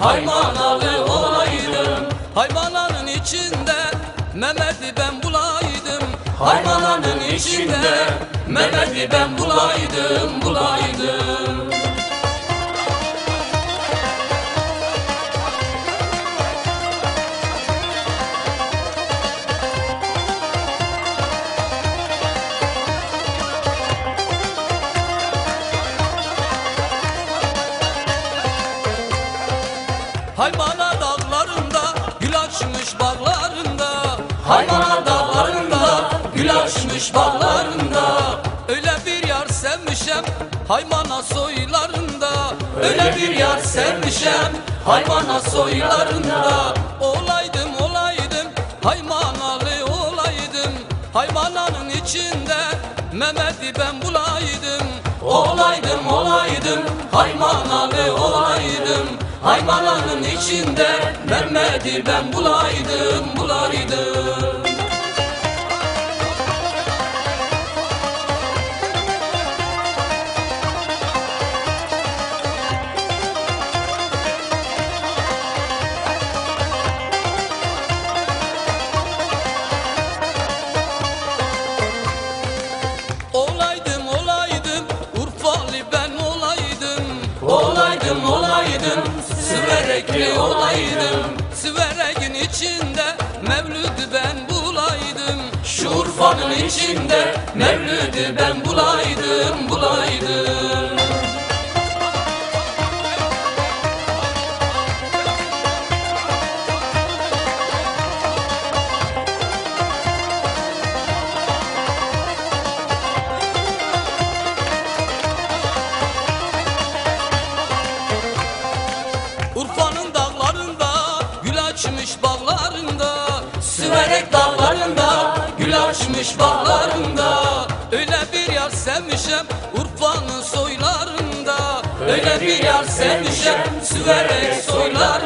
Haymanalı olaydım. Haymananın içinde Mehmet'i ben bulaydım. Haymananın içinde Mehmet'i ben bulaydım, bulaydım. Haymana dağlarında, gül açmış bağlarında. Haymana dağlarında, gül açmış bağlarında. Öyle bir yar sevmişem, Haymana soylarında. Öyle bir yar sevmişem, Haymana soylarında. Olaydım, olaydım, Haymanalı olaydım. Haymananın içinde Mehmet'i ben bulaydım. Olaydım, olaydım, Haymanalı olaydım. Haymananın içinde Mehmet'i ben bulaydım, bulaydım. Olaydım, olaydım, Urfalı ben olaydım. Olaydım, olaydım, Siverekli olaydım. Siverek'in içinde Mevlüd'ü ben bulaydım. Şu Urfa'nın içinde Mevlüd'ü ben bulaydım, bulaydım. Urfa'nın dağlarında, gül açmış bağlarında. Siverek dağlarında, gül açmış bağlarında. Öyle bir yar sevmişem, Urfa'nın soylarında. Öyle bir yar sevmişem, Siverek soylarında.